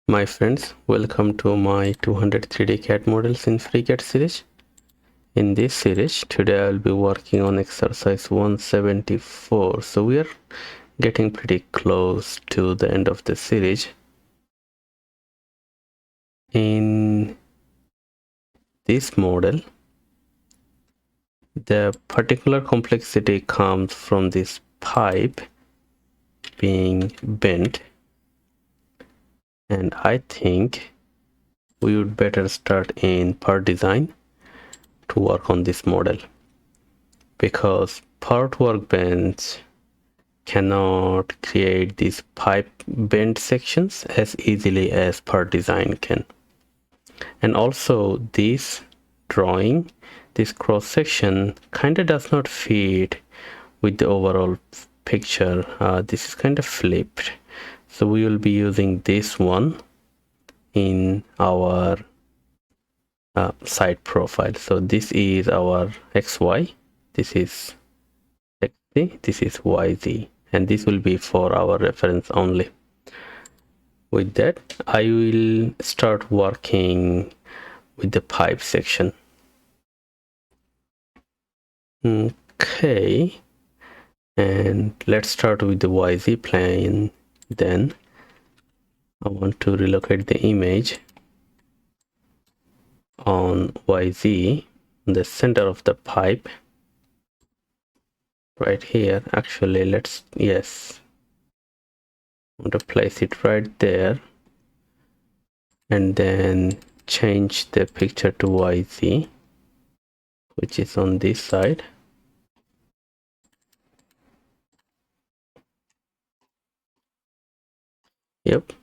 My friends, welcome to my 200 3D CAD models in FreeCAD series. In this series, today I'll be working on exercise 174. So we are getting pretty close to the end of the series. In this model, the particular complexity comes from this pipe being bent, and I think we would better start in part design to work on this model, because part workbench cannot create these pipe bend sections as easily as part design can. And also this drawing, this cross section kind of does not fit with the overall picture. This is kind of flipped, so we will be using this one in our side profile. So this is our XY, this is XZ, this is YZ, and this will be for our reference only. With that, I will start working with the pipe section. Okay, and let's start with the YZ plane. Then I want to relocate the image on YZ, the center of the pipe, right here. Actually, yes, I want to place it right there, and then change the picture to YZ, which is on this side. Yep.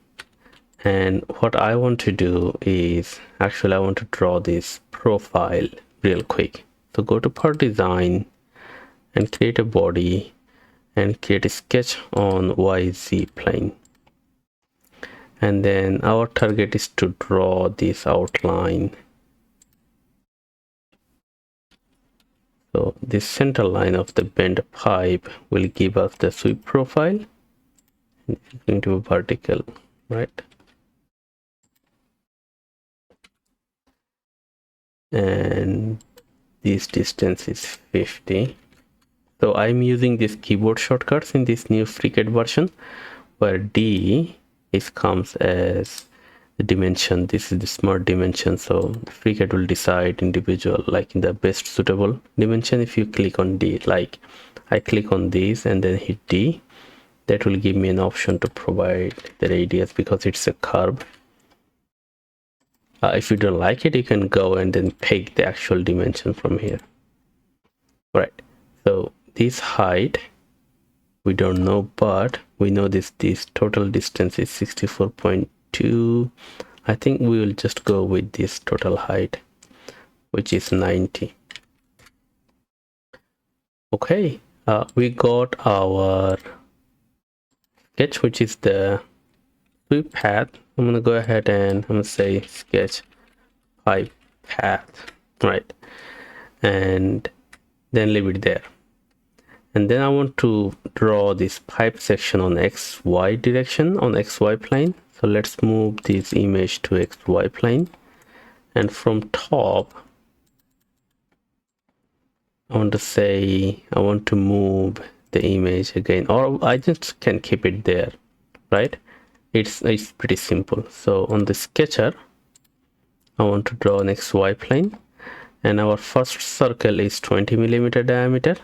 And what I want to do is, actually I want to draw this profile real quick. So go to part design and create a body and create a sketch on YZ plane. And then our target is to draw this outline. So this center line of the bent pipe will give us the sweep profile. And it's going to be vertical, right? And this distance is 50. So I'm using these keyboard shortcuts in this new FreeCAD version, where D comes as the dimension. This is the smart dimension, so FreeCAD will decide individual, like in the best suitable dimension. If you click on D, like I click on this and then hit D, that will give me an option to provide the radius because it's a curve. If you don't like it, you can go and then pick the actual dimension from here. Right, so this height we don't know, but we know this total distance is 64.2. I think we will just go with this total height, which is 90. Okay, we got our sketch, which is the sweep path. I'm gonna go ahead and I'm gonna say sketch pipe path, right, and then leave it there. And then I want to draw this pipe section on XY direction, on XY plane. So let's move this image to XY plane, and from top I want to say I want to move the image again, or I just can keep it there, right? It's pretty simple. So on the sketcher I want to draw an XY plane, and our first circle is 20 millimeter diameter.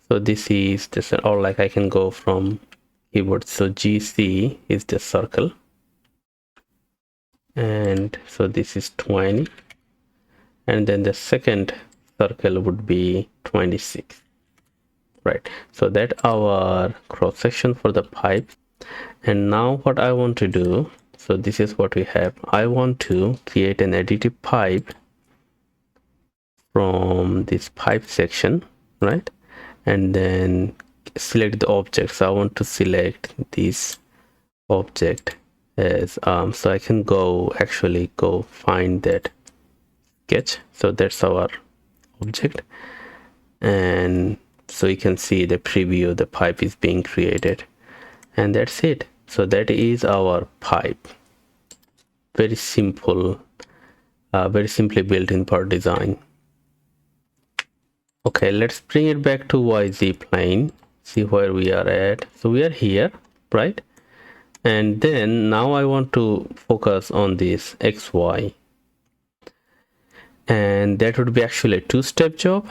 So this is just, or like I can go from keyboard. So GC is the circle, and so this is 20, and then the second circle would be 26, right? So that our cross section for the pipe. And now what I want to do, so this is what we have. I want to create an additive pipe from this pipe section, right? And then select the object. So I want to select this object as so I can actually go find that sketch. So that's our object, and so you can see the preview, the pipe is being created, and that's it. So that is our pipe. very simple, very simply built in part design. Okay, let's bring it back to YZ plane, see where we are at. So we are here, right? And then now I want to focus on this XY, and that would be actually a two-step job.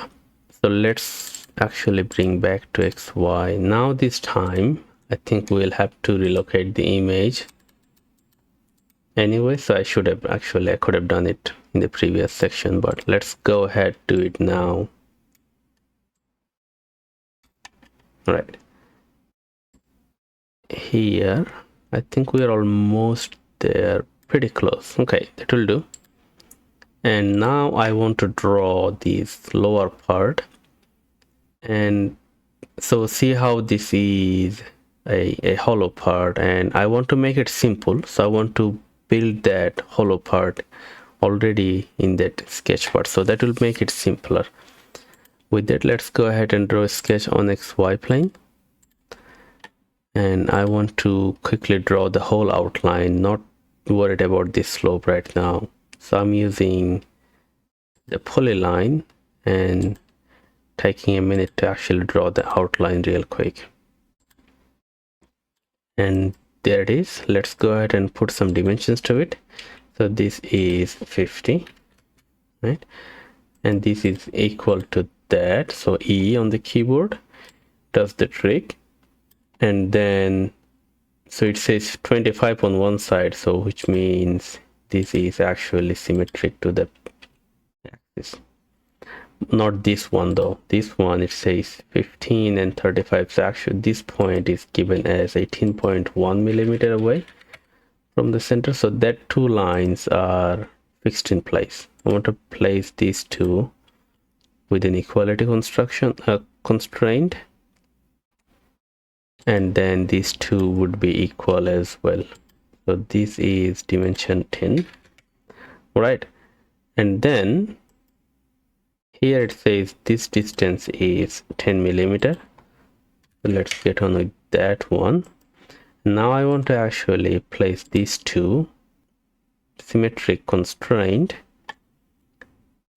So let's actually bring back to XY. Now this time I think we'll have to relocate the image anyway, so I could have done it in the previous section, but let's go ahead, do it now. Right here, I think we are almost there, pretty close. Okay, that will do. And now I want to draw this lower part, and so see how this is a hollow part, and I want to make it simple, so I want to build that hollow part already in that sketch part, so that will make it simpler. With that, let's go ahead and draw a sketch on XY plane, and I want to quickly draw the whole outline, not worried about this slope right now. So I'm using the polyline and taking a minute to actually draw the outline real quick. And there it is. Let's go ahead and put some dimensions to it. So this is 50, right? And this is equal to that, so E on the keyboard does the trick. And then so it says 25 on one side, so which means this is actually symmetric to the axis. Not this one though. This one, it says 15 and 35, so actually this point is given as 18.1 millimeter away from the center, so that two lines are fixed in place. I want to place these two with an equality constraint, and then these two would be equal as well. So this is dimension 10, right? And then here it says this distance is 10 millimeter. So let's get on with that one. Now I want to actually place these two symmetric constraint,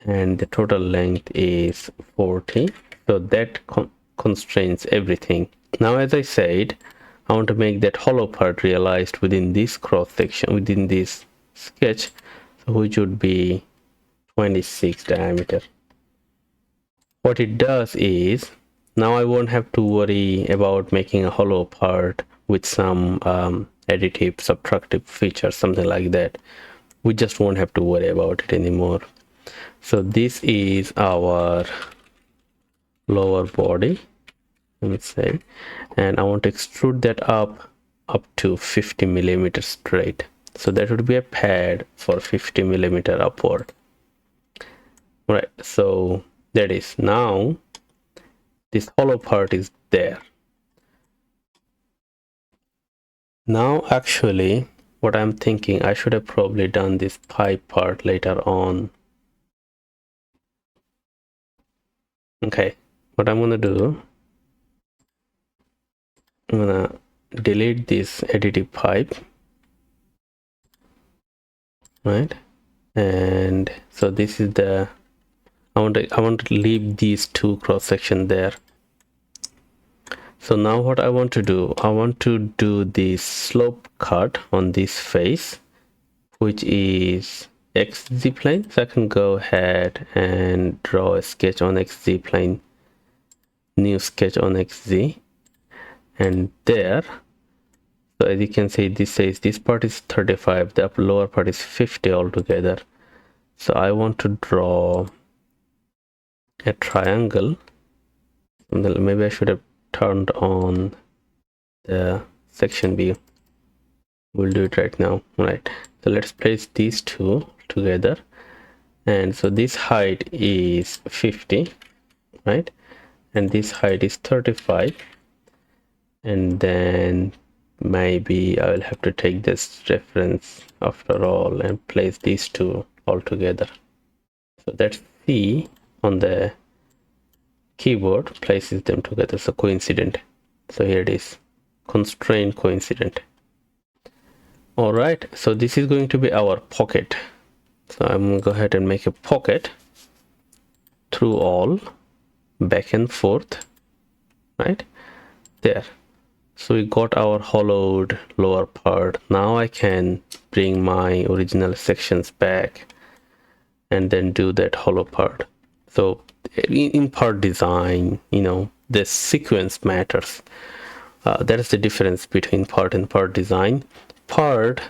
and the total length is 40, so that constrains everything. Now, as I said, I want to make that hollow part realized within this cross section, within this sketch, so which would be 26 diameter. What it does is, now I won't have to worry about making a hollow part with some additive, subtractive feature, something like that. We just won't have to worry about it anymore. So this is our lower body, let me say, and I want to extrude that up to 50 millimeters straight. So that would be a pad for 50 millimeter upward. Right, so that is, now this hollow part is there. Now actually what I'm thinking, I should have probably done this pipe part later on. Okay, what I'm gonna do, I'm gonna delete this additive pipe, right? And so this is the, I want to leave these two cross section there. So now what I want to do, I want to do the slope cut on this face, which is XZ plane. So I can go ahead and draw a sketch on XZ plane, new sketch on XZ, and there, so as you can see, this says this part is 35, the lower part is 50 altogether. So I want to draw a triangle. Maybe I should have turned on the section view. We'll do it right now. Right, so let's place these two together, and so this height is 50, right, and this height is 35, and then maybe I will have to take this reference after all and place these two all together. So that's C on the keyboard places them together, so coincident. So here it is, constraint coincident. All right, so this is going to be our pocket. So I'm going to go ahead and make a pocket through all, back and forth, right there. So we got our hollowed lower part. Now I can bring my original sections back and then do that hollow part. So in part design, you know, the sequence matters. That is the difference between part and part design. Part,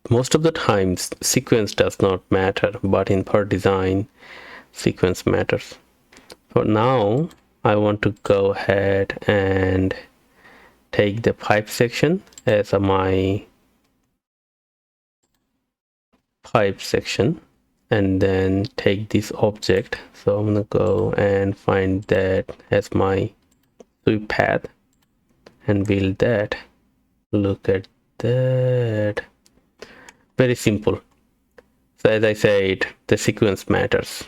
most of the times, sequence does not matter, but in part design, sequence matters. So now I want to go ahead and take the pipe section as my pipe section, and then take this object. So I'm gonna go and find that as my sweep path and build that. Look at that. Very simple. So as I said, the sequence matters,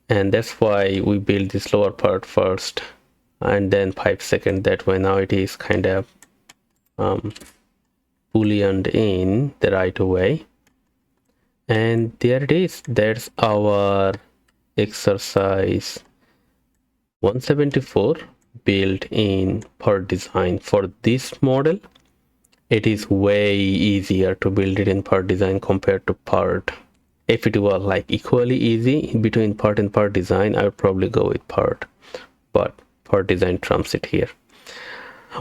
and that's why we build this lower part first and then pipe second. That way now it is kind of booleaned in the right way. And there it is. That's our exercise 174 built in part design. For this model, it is way easier to build it in part design compared to part. If it were like equally easy between part and part design, I would probably go with part, but part design trumps it here.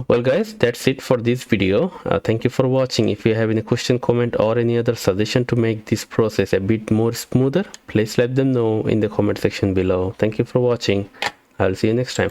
Well guys, that's it for this video. Thank you for watching. If you have any question, comment, or any other suggestion to make this process a bit more smoother, please let them know in the comment section below. Thank you for watching. I'll see you next time.